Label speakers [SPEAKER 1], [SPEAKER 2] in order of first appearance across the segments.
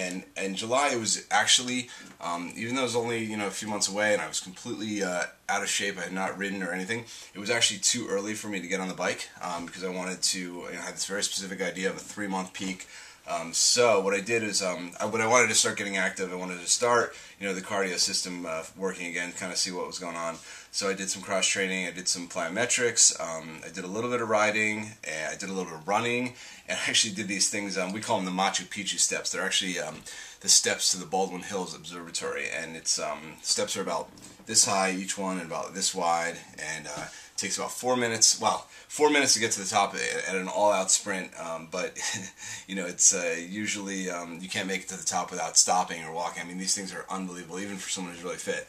[SPEAKER 1] and in July it was actually, even though it was only a few months away and I was completely out of shape, I had not ridden or anything, it was actually too early for me to get on the bike because I wanted to have this very specific idea of a 3-month peak. So what I did is when I wanted to start getting active, I wanted to start the cardio system working again, kind of see what was going on. So I did some cross training, I did some plyometrics, I did a little bit of riding, and I did a little bit of running, and I actually did these things, we call them the Machu Picchu steps. They're actually the steps to the Baldwin Hills Observatory, and it's steps are about this high each one and about this wide, and it takes about 4 minutes. Well, 4 minutes to get to the top at an all-out sprint, but it's usually you can't make it to the top without stopping or walking. I mean, these things are unbelievable, even for someone who's really fit.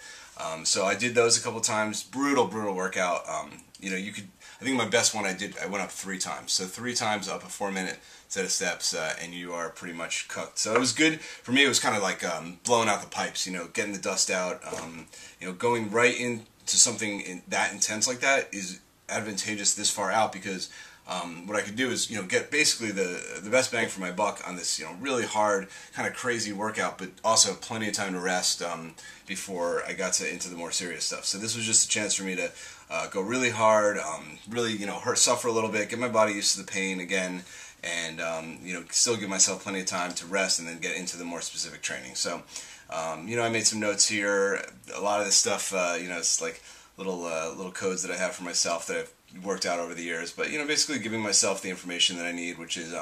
[SPEAKER 1] So I did those a couple times. Brutal workout. I think my best one I went up 3 times. So 3 times up a 4-minute set of steps, and you are pretty much cooked. So it was good for me. It was kind of like blowing out the pipes. Getting the dust out. Going right into something that intense like that is advantageous this far out because what I could do is get basically the best bang for my buck on this really hard kind of crazy workout, but also plenty of time to rest before I got into the more serious stuff. So this was just a chance for me to go really hard, really suffer a little bit, get my body used to the pain again, and still give myself plenty of time to rest and then get into the more specific training. So I made some notes here. A lot of this stuff it's like little codes that I have for myself that I've worked out over the years, but basically giving myself the information that I need, which is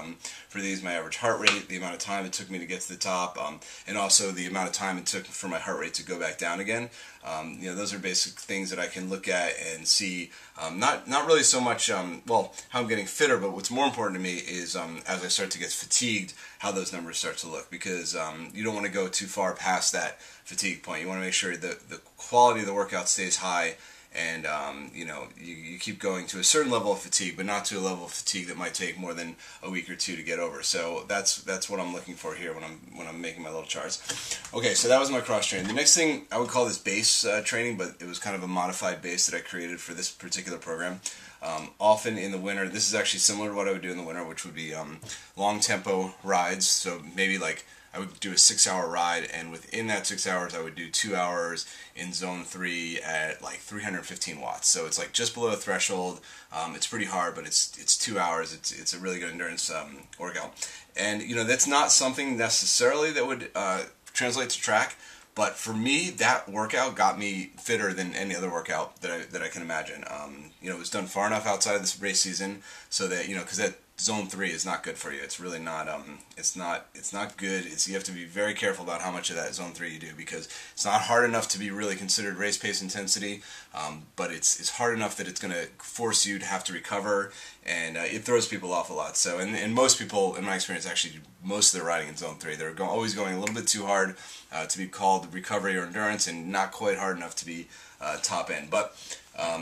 [SPEAKER 1] for these my average heart rate, the amount of time it took me to get to the top, and also the amount of time it took for my heart rate to go back down again. Those are basic things that I can look at and see. Not really so much how I'm getting fitter, but what's more important to me is as I start to get fatigued, how those numbers start to look, because you don't want to go too far past that fatigue point. You want to make sure that the quality of the workout stays high, and you keep going to a certain level of fatigue, but not to a level of fatigue that might take more than a week or 2 to get over. So that's what I'm looking for here when I'm making my little charts. Okay, so that was my cross training. The next thing I would call this base training, but it was kind of a modified base that I created for this particular program. Often in the winter, this is actually similar to what I would do in the winter, which would be long tempo rides. So maybe like I would do a 6-hour ride, and within that 6 hours I would do 2 hours in zone 3 at like 315 watts. So it's like just below the threshold. It's pretty hard, but it's 2 hours. It's a really good endurance workout. And that's not something necessarily that would translate to track, but for me that workout got me fitter than any other workout that I can imagine. It was done far enough outside of this race season so that because that zone 3 is not good for you. It's really not. It's not good. You have to be very careful about how much of that zone 3 you do, because it's not hard enough to be really considered race pace intensity, but it's hard enough that it's going to force you to have to recover, and it throws people off a lot. So, and most people, in my experience, actually do most of their riding in zone 3. They're always going a little bit too hard to be called recovery or endurance, and not quite hard enough to be top end. But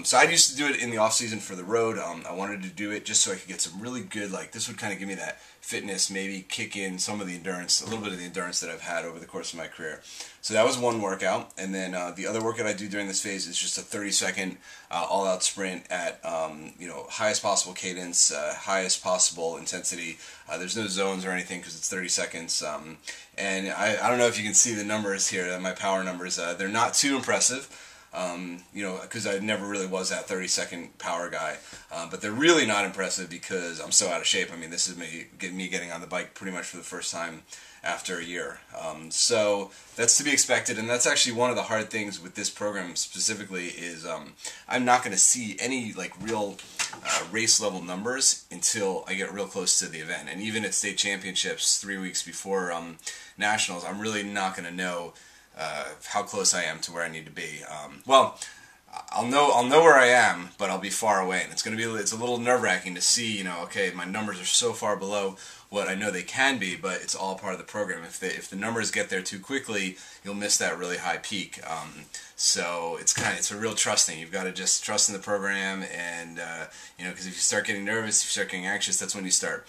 [SPEAKER 1] so I used to do it in the off season for the road. I wanted to do it just so I could get some really good, this would kind of give me that fitness, maybe kick in some of the endurance, a little bit of the endurance that I've had over the course of my career. So that was one workout, and then the other workout I do during this phase is just a 30-second all-out sprint at highest possible cadence, highest possible intensity. There's no zones or anything because it's 30 seconds. And I don't know if you can see the numbers here, my power numbers. They're not too impressive. Because I never really was that 30-second power guy, but they're really not impressive because I'm so out of shape. I mean, this is me getting on the bike pretty much for the first time after a year. So that's to be expected, and that's actually one of the hard things with this program specifically is I'm not going to see any real race level numbers until I get real close to the event, and even at state championships 3 weeks before nationals, I'm really not going to know how close I am to where I need to be. I'll know where I am, but I'll be far away, and it's a little nerve-wracking to see, okay, my numbers are so far below what I know they can be, but it's all part of the program. If the numbers get there too quickly, you'll miss that really high peak. So it's a real trust thing. You've got to just trust in the program, and because if you start getting nervous, if you start getting anxious, that's when you start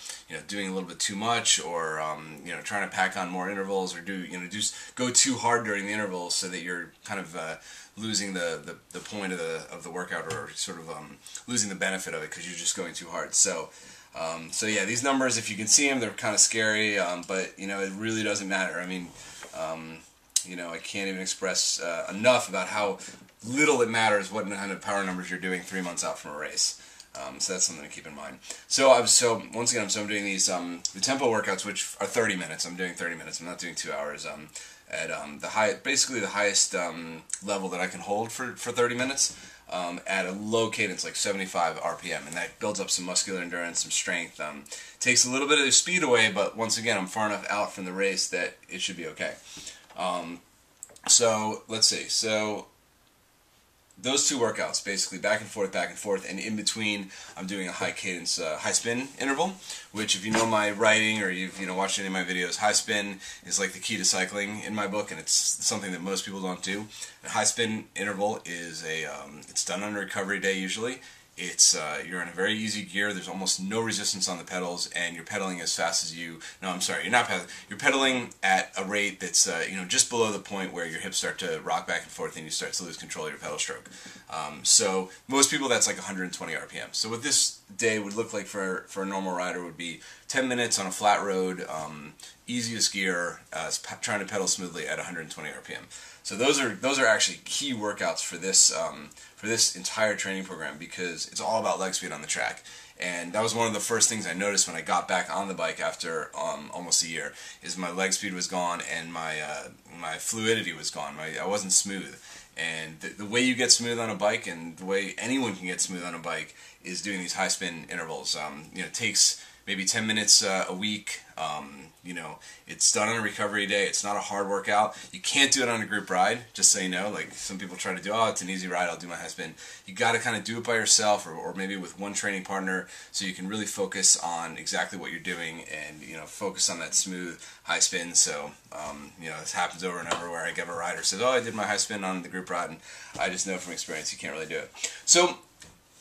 [SPEAKER 1] doing a little bit too much, or trying to pack on more intervals, or just go too hard during the intervals, so that you're kind of losing the point of the workout, or sort of losing the benefit of it because you're just going too hard. So So yeah, these numbers, if you can see them, they're kind of scary, but you know, it really doesn't matter. I mean, you know, I can't even express enough about how little it matters what kind of power numbers you're doing 3 months out from a race. So that's something to keep in mind. So once again, I'm doing these the tempo workouts, which are 30 minutes. I'm doing 30 minutes. I'm not doing 2 hours. At basically the highest level that I can hold for 30 minutes. At a low cadence, like 75 RPM, and that builds up some muscular endurance, some strength. Takes a little bit of the speed away, but once again, I'm far enough out from the race that it should be okay. So let's see. So those two workouts, basically back and forth, and in between, I'm doing a high cadence, high spin interval. Which, if you know my writing or you've watched any of my videos, high spin is like the key to cycling in my book, and it's something that most people don't do. A high spin interval is it's done on a recovery day usually. It's you're in a very easy gear. There's almost no resistance on the pedals, and you're pedaling as fast as you. No, I'm sorry, you're not pedaling. You're pedaling at a rate that's just below the point where your hips start to rock back and forth, and you start to lose control of your pedal stroke. So most people, that's like 120 RPM. So what this day would look like for a normal rider would be 10 minutes on a flat road, easiest gear, trying to pedal smoothly at 120 RPM. So those are actually key workouts for this entire training program, because it's all about leg speed on the track. And that was one of the first things I noticed when I got back on the bike after almost a year, is my leg speed was gone and my fluidity was gone. I wasn't smooth. And the way you get smooth on a bike, and the way anyone can get smooth on a bike, is doing these high spin intervals. It takes maybe 10 minutes a week. It's done on a recovery day. It's not a hard workout. You can't do it on a group ride, just so you know. Like some people try to do, oh, it's an easy ride, I'll do my high spin. You got to kind of do it by yourself, or maybe with one training partner, so you can really focus on exactly what you're doing, and focus on that smooth high spin. So this happens over and over, where I get a rider says, oh, I did my high spin on the group ride, and I just know from experience you can't really do it. So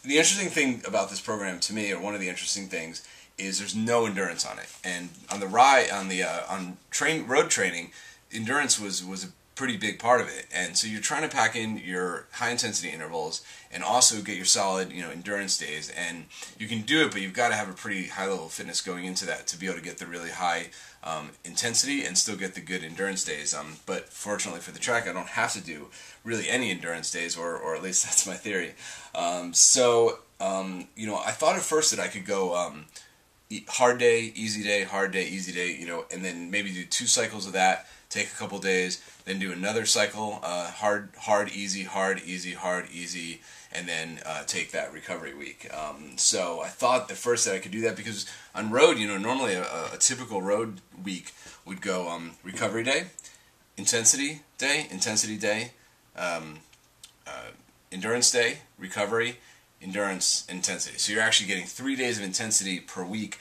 [SPEAKER 1] the interesting thing about this program, to me, or one of the interesting things, is there's no endurance on it. And on the ride, road training, endurance was a pretty big part of it. And so you're trying to pack in your high intensity intervals and also get your solid endurance days. And you can do it, but you've got to have a pretty high level of fitness going into that to be able to get the really high intensity and still get the good endurance days. But fortunately for the track, I don't have to do really any endurance days, or at least that's my theory. I thought at first that I could go hard day, easy day, hard day, easy day, and then maybe do 2 cycles of that, take a couple days, then do another cycle, hard, easy, hard, easy, hard, easy, and then take that recovery week. So I thought at first that I could do that, because on road, normally a typical road week would go recovery day, intensity day, endurance day, recovery, endurance, intensity. So you're actually getting 3 days of intensity per week,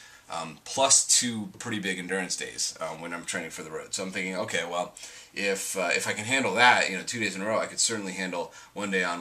[SPEAKER 1] plus 2 pretty big endurance days when I'm training for the road. So I'm thinking, okay, well, if I can handle that, 2 days in a row, I could certainly handle 1 day on,